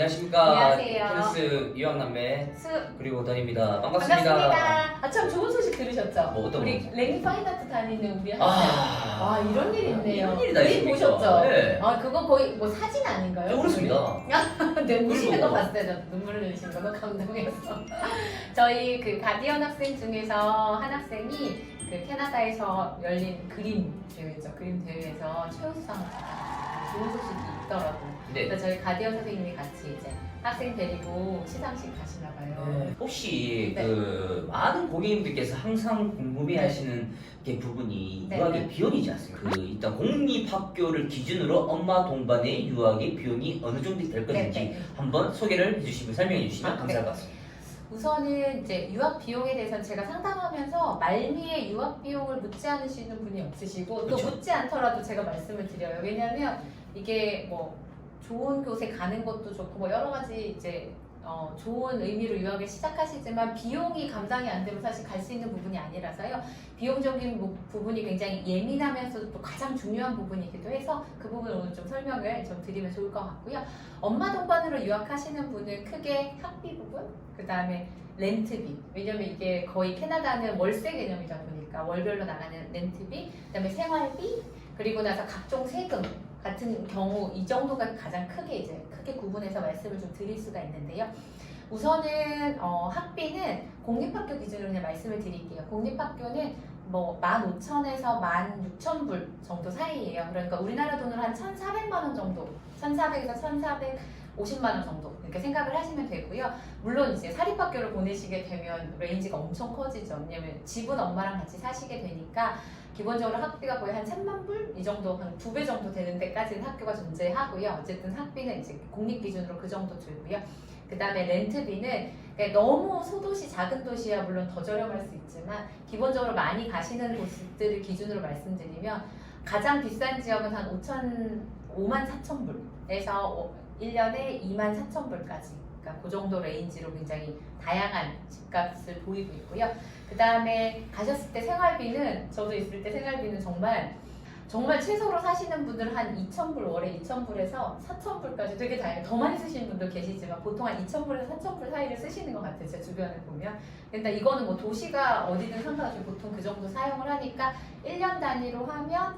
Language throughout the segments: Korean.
안녕하십니까. 안녕하세요. 테니스 유학남매 수 그리고 다입니다. 반갑습니다. 반갑습니다. 아 참 좋은 소식 들으셨죠? 뭐 어떤 우리 거죠? 랭이 파인아트 다니는 우리 학생. 아, 이런 일이 있네요. 이런 일이 다 우리 있습니까? 보셨죠? 네. 그거 거의 뭐 사진 아닌가요? 네, 그렇습니다. 네, 우시는 거 그리고- 봤을 때 눈물 흘리시는 거 너무 감동해서. 저희 그 가디언 학생 중에서 한 학생이 그 캐나다에서 열린 그림 대회죠. 그림 대회에서 최우수상 좋은 소식이 있더라고요. 네. 그래서 저희 가디언 선생님이 같이 이제 학생 데리고 시상식 가시나 봐요. 네. 혹시 네. 그 많은 고객님들께서 항상 궁금해하시는 게 부분이 네, 유학의 네. 비용이지 않습니까? 그 일단 공립학교를 기준으로 엄마 동반의 유학의 비용이 어느 정도 될 것인지 네, 네. 한번 소개를 해주시면 설명해 주시면 아, 감사할 네. 것 같습니다. 우선은 이제 유학 비용에 대해서는 제가 상담하면서 말미에 유학 비용을 묻지 않으시는 분이 없으시고 또 그렇죠. 묻지 않더라도 제가 말씀을 드려요. 왜냐하면 이게 뭐 좋은 곳에 가는 것도 좋고 뭐 여러 가지 이제 좋은 의미로 유학을 시작하시지만 비용이 감당이 안 되면 사실 갈 수 있는 부분이 아니라서요. 비용적인 부분이 굉장히 예민하면서도 또 가장 중요한 부분이기도 해서 그 부분을 오늘 좀 설명을 좀 드리면 좋을 것 같고요. 엄마 동반으로 유학하시는 분은 크게 학비 부분, 그 다음에 렌트비. 왜냐면 이게 거의 캐나다는 월세 개념이다 보니까 월별로 나가는 렌트비, 그 다음에 생활비, 그리고 나서 각종 세금 같은 경우 이 정도가 가장 크게 구분해서 말씀을 좀 드릴 수가 있는데요. 우선은 학비는 공립학교 기준으로 그냥 말씀을 드릴게요. 공립학교는 뭐 15,000에서 16,000불 정도 사이예요. 그러니까 우리나라 돈으로 한 1,400만 원 정도, 1,400에서 1,450만 원 정도 이렇게 생각을 하시면 되고요. 물론 이제 사립학교를 보내시게 되면 레인지가 엄청 커지죠. 왜냐면 집은 엄마랑 같이 사시게 되니까 기본적으로 학비가 거의 한 3만 불 이 정도, 한 2배 정도 되는 데까지는 학교가 존재하고요. 어쨌든 학비는 이제 공립 기준으로 그 정도 들고요. 그 다음에 렌트비는 너무 소도시, 작은 도시야 물론 더 저렴할 수 있지만 기본적으로 많이 가시는 곳들을 기준으로 말씀드리면 가장 비싼 지역은 한 5만 4천 불에서 1년에 2만 4천 불까지, 그러니까 그 정도 레인지로 굉장히 다양한 집값을 보이고 있고요. 그 다음에 가셨을 때 생활비는, 저도 있을 때 생활비는 정말 최소로 사시는 분들은 한 2,000불, 월에 2,000불에서 4,000불까지 되게 다양해요. 더 많이 쓰시는 분도 계시지만 보통 한 2,000불에서 4,000불 사이를 쓰시는 것 같아요. 제 주변을 보면. 근데 이거는 뭐 도시가 어디든 상관없이 보통 그 정도 사용을 하니까 1년 단위로 하면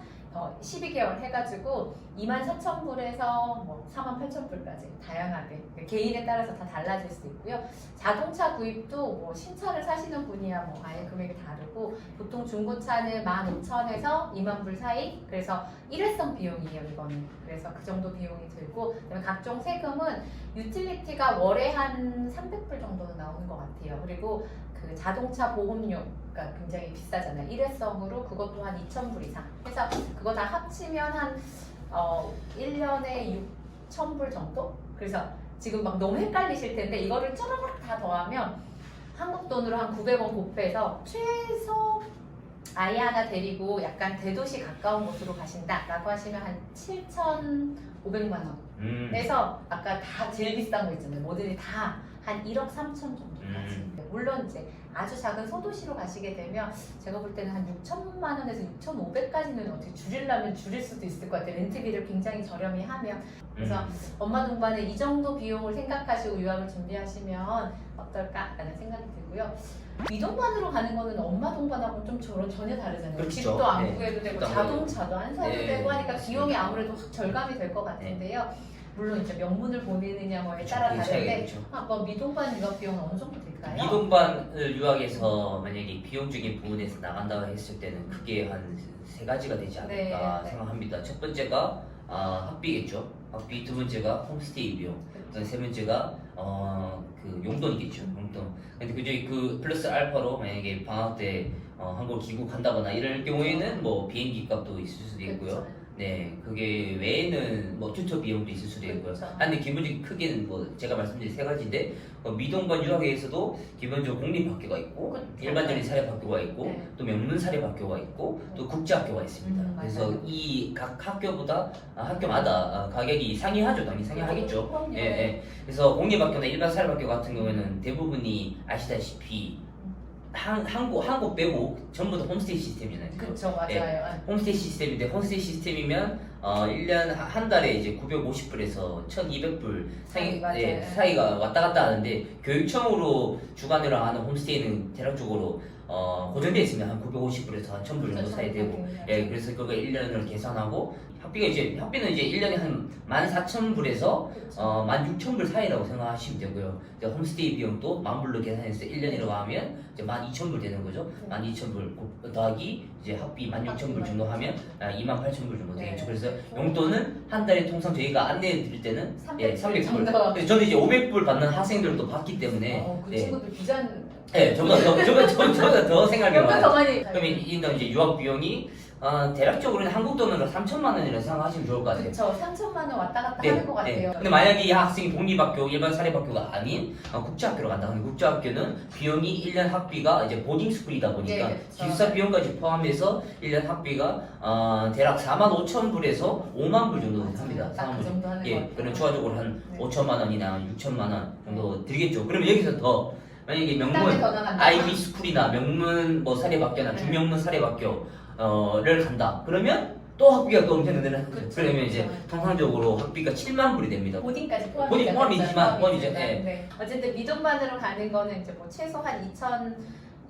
12개월 해가지고 24,000불에서 뭐 48,000불까지 다양하게 개인에 따라서 다 달라질 수 있고요. 자동차 구입도 뭐 신차를 사시는 분이야 뭐 아예 금액이 다르고 보통 중고차는 15,000에서 2만 불 사이, 그래서 일회성 비용이에요 이거는. 그래서 그 정도 비용이 들고, 그다음에 각종 세금은 유틸리티가 월에 한 300불 정도는 나오는 것 같아요. 그리고 그 자동차 보험료가 굉장히 비싸잖아요. 일회성으로 그것도 한 2,000불 이상 해서 그거 다 합치면 한 1년에 6,000불 정도? 그래서 지금 막 너무 헷갈리실 텐데 이거를 쪼르륵 다 더하면 한국 돈으로 한 900원 곱해서 최소 아이 하나 데리고 약간 대도시 가까운 곳으로 가신다라고 하시면 한 7,500만 원. 그래서 아까 다 제일 비싼 거 있잖아요. 뭐든지 다 한 1억 3천 정도까지. 물론 이제 아주 작은 소도시로 가시게 되면 제가 볼 때는 한 6천만 원에서 6,500까지는 어떻게 줄이려면 줄일 수도 있을 것 같아요. 렌트비를 굉장히 저렴히 하면. 그래서 엄마 동반에 이 정도 비용을 생각하시고 유학을 준비하시면 어떨까라는 생각이 들고요. 미동반으로 가는 거는 엄마 동반하고 좀 전혀 다르잖아요. 그렇죠. 집도 안 네. 구해도 되고 집도 안 자동차도 안 사도 네. 되고 하니까 비용이 아무래도 확 절감이 될 것 같은데요. 물론 이제 명문을 보내느냐 뭐에 따라 다른데 뭐 미동반 유학 비용은 어느 정도 될까요? 미동반을 유학에서 만약에 비용적인 부분에서 나간다고 했을 때는 크게 한 세 가지가 되지 않을까 네. 생각합니다. 첫 번째가 학비겠죠. 학비. 두 번째가 홈스테이 비용. 세 번째가 그 용돈이겠죠. 용돈. 근데 그중에 그 플러스 알파로 만약에 방학 때 한국을 귀국한다거나 이럴 경우에는 뭐 비행기 값도 있을 수도 있고요. 그렇죠. 네, 그게 외에는 뭐 튜터 비용도 있을 수도 있고요. 그렇죠. 근데 기본적인 크게는 뭐 제가 말씀드린 세 가지인데 미동반 유학에서도 기본적으로 공립학교가 있고 그렇죠. 일반적인 사립학교가 있고 네. 또 명문 사립학교가 있고 또 국제학교가 있습니다. 맞아요. 그래서 이 각 학교보다 학교마다 가격이 상이하죠. 당연히 상이하겠죠. 그럼요. 예, 예. 그래서 공립학교나 일반 사립학교 같은 경우에는 대부분이 아시다시피 한국 빼고 전부 다 홈스테이 시스템이잖아요. 그쵸, 맞아요. 예. 홈스테이 시스템인데 홈스테이 시스템이면 1년 한 달에 이제 950불에서 1,200불 사이, 맞아요. 예, 사이가 왔다 갔다 하는데 교육청으로 주관으로 하는 홈스테이는 대략적으로 고정되어 있으면 한 950불에서 한 1,000불 정도 사이 되고 예, 그래서 그거 1년을 계산하고 학비는 이제 1년에 한 14,000불에서 16,000불 사이라고 생각하시면 되고요. 이제 홈스테이 비용도 10,000불로 계산해서 1년이라고 하면 이제 12,000불 되는 거죠. 12,000불 더하기 이제 학비 16,000불 정도 하면 28,000불 정도 되겠죠. 그래서 용돈은 한 달에 통상 저희가 안내해 드릴 때는 300불. 정도. 그래서 저는 이제 500불 받는 학생들도 봤기 때문에 그 예, 친구들 비잔. 저보다 더 생각이 몇번 많아요. 더 많이. 그러면 인당 이제 유학 비용이 대략적으로는 한국 돈으로 3,000만 원이라고 생각하시면 좋을 것 같아요. 그쵸, 3천만 원 왔다 갔다 하는 것 같아요. 근데 만약에 이 학생이 독립학교, 일반 사립학교가 아닌 국제학교로 간다. 근데 국제학교는 비용이 1년 학비가 이제 보딩스쿨이다 보니까 네, 그쵸. 기숙사 비용까지 포함해서 1년 학비가 대략 45,000불에서 5만 불 정도 합니다. 딱 그 정도 하는 것 예, 같아요. 그럼 추가적으로 한 네. 5천만 원이나 6천만 원 정도 드리겠죠. 그러면 여기서 더 만약에 땀에 명문 더 나간다. 아이비 스쿨이나 명문 뭐 사립학교나 네. 중명문 사립학교를 간다. 그러면 또 학비가 또 엄청 늘어나는 거죠. 그쵸. 그러면 이제 통상적으로 학비가 7만 불이 됩니다. 보딩까지 보딩 포함이지만 포함이죠. 예. 네. 어쨌든 미돈반으로 가는 거는 이제 뭐 최소 한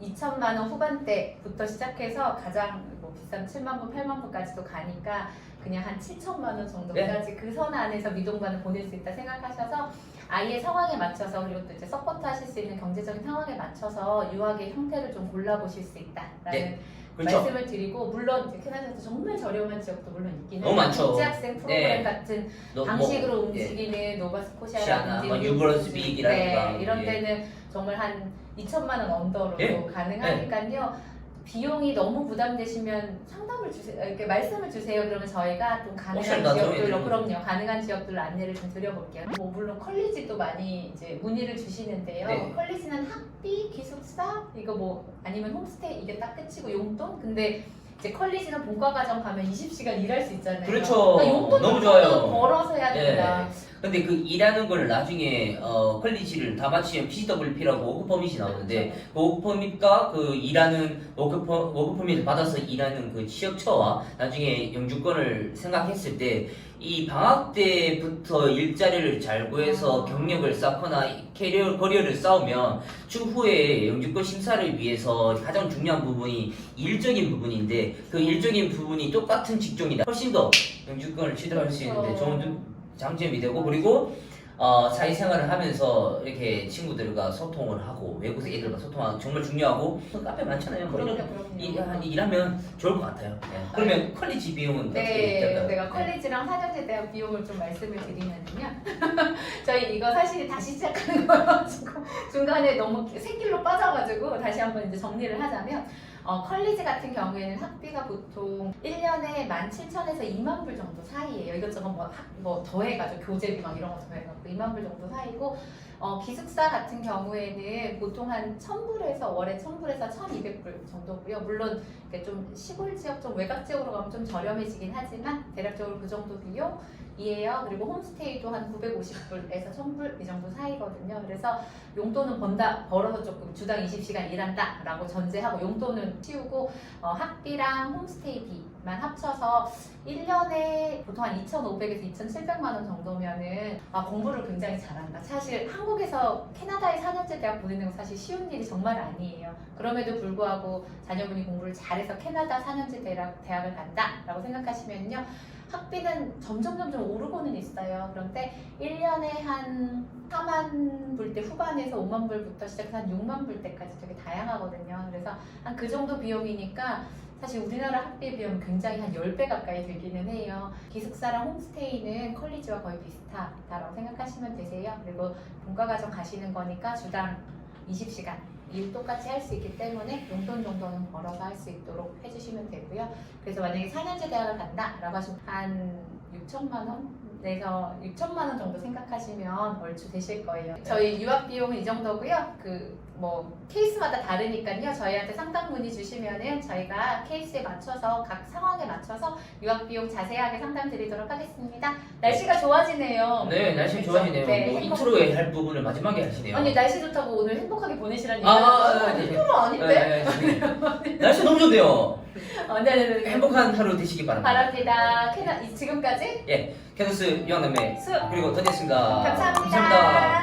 2천만 원 후반대부터 시작해서 가장 뭐 비싼 7만 불, 8만 불까지도 가니까 그냥 한 7천만 원 정도까지 그 선 안에서 미돈반을 보낼 수 있다 생각하셔서 아이의 상황에 맞춰서 그리고 또 이제 서포트 하실 수 있는 경제적인 상황에 맞춰서 유학의 형태를 좀 골라보실 수 있다라는 그렇죠. 말씀을 드리고 물론 이제 캐나다에서 정말 저렴한 지역도 물론 있긴 너무 많죠. 국제학생 프로그램 같은 방식으로 예. 움직이는 시아나, 노바스코시아라든지 뭐 유브런스빅이라든가 이런 예. 데는 정말 한 2천만 원 언더로도 예. 가능하니까요. 비용이 너무 부담되시면 상담을 주세요. 이렇게 말씀을 주세요. 그러면 저희가 좀 가능한 옵션 다 지역들로 정해드리는 그럼요. 가능한 지역들로 안내를 좀 드려볼게요. 뭐 물론 컬리지도 많이 이제 문의를 주시는데요. 네. 컬리지는 학비, 기숙사 이거 뭐 아니면 홈스테이 이게 딱 끝이고 용돈. 근데 이제 컬리지는 본과 과정 가면 20시간 일할 수 있잖아요. 그렇죠. 그러니까 용돈 너무 좋아요. 벌어서 해야 된다. 근데 그 일하는 걸 나중에 퀄리티를 다 마치면 PWP라고 워크 퍼밋이 나오는데 그 워크 퍼밋과 그 일하는 워크 퍼밋을 받아서 일하는 그 취업처와 나중에 영주권을 생각했을 때 이 방학 때부터 일자리를 잘 구해서 경력을 쌓거나 커리어를 쌓으면 추후에 영주권 심사를 위해서 가장 중요한 부분이 일적인 부분인데 그 일적인 부분이 똑같은 직종이다. 훨씬 더 영주권을 취득할 수 있는데 좋은 장점이 되고 그리고 사회생활을 하면서 이렇게 친구들과 소통을 하고 외국 애들과 소통하는 정말 중요하고 카페 많잖아요. 뭐 이런 일하면 좋을 것 같아요. 네. 그러면 컬리지 비용은 어떻게 네, 될까요? 내가 컬리지랑 4년제 대학 비용을 좀 말씀을 드리면요. 저희 이거 사실 다시 시작하는 거여가지고 중간에 너무 새길로 빠져가지고 다시 한번 이제 정리를 하자면 컬리지 같은 경우에는 학비가 보통 1년에 17,000에서 2만 불 정도 사이예요. 이것저것 뭐 더해가지고 교재비 막 이런 거 더해가지고 2만 불 정도 사이고 기숙사 같은 경우에는 보통 한 1,000불에서 월에 1,000불에서 1,200불 정도고요. 물론 이렇게 좀 시골 지역, 좀 외곽 지역으로 가면 좀 저렴해지긴 하지만 대략적으로 그 정도 비용이에요. 그리고 홈스테이도 한 950불에서 1,000불 이 정도 사이거든요. 그래서 용돈은 벌어서 조금 주당 20시간 일한다라고 전제하고 용돈은 치우고 학비랑 홈스테이비만 합쳐서 1년에 보통 한 2,500에서 2,700만 원 정도면은 공부를 굉장히 잘한다. 사실 한국에서 캐나다에 4년제 대학 보내는 건 사실 쉬운 일이 정말 아니에요. 그럼에도 불구하고 자녀분이 공부를 잘해서 캐나다 4년제 대학을 간다라고 생각하시면요. 학비는 점점 오르고는 있어요. 그런데 1년에 한 4만 불대 후반에서 5만 불부터 시작해서 한 6만 불대까지 되게 다양하거든요. 그래서 한 그 정도 비용이니까 사실 우리나라 학비 비용은 굉장히 한 10배 가까이 들기는 해요. 기숙사랑 홈스테이는 컬리지와 거의 비슷하다고 생각하시면 되세요. 그리고 본과과정 가시는 거니까 주당 20시간 일 똑같이 할 수 있기 때문에 용돈 정도는 벌어서 할 수 있도록 해주시면 되고요. 그래서 만약에 4년제 대학을 간다라고 하시면 한 6천만 원 그래서 6천만 원 정도 생각하시면 얼추 되실 거예요. 저희 유학 비용은 이 정도고요. 그 뭐 케이스마다 다르니까요. 저희한테 상담 문의 주시면은 저희가 케이스에 맞춰서 각 상황에 맞춰서 유학 비용 자세하게 상담 드리도록 하겠습니다. 날씨가 좋아지네요. 네, 날씨 그렇죠? 좋아지네요. 네, 뭐 행복- 인트로에 할 부분을 마지막에 하시네요. 아니 날씨 좋다고 오늘 행복하게 보내시라는 네, 얘기예요. 네. 프로 아닌데? 네. 날씨 너무 좋네요. 네네네. 행복한 하루 되시기 바랍니다. 바랍니다. 지금까지 캐너스 유학남매 수 그리고 더디였습니다. 감사합니다. 감사합니다.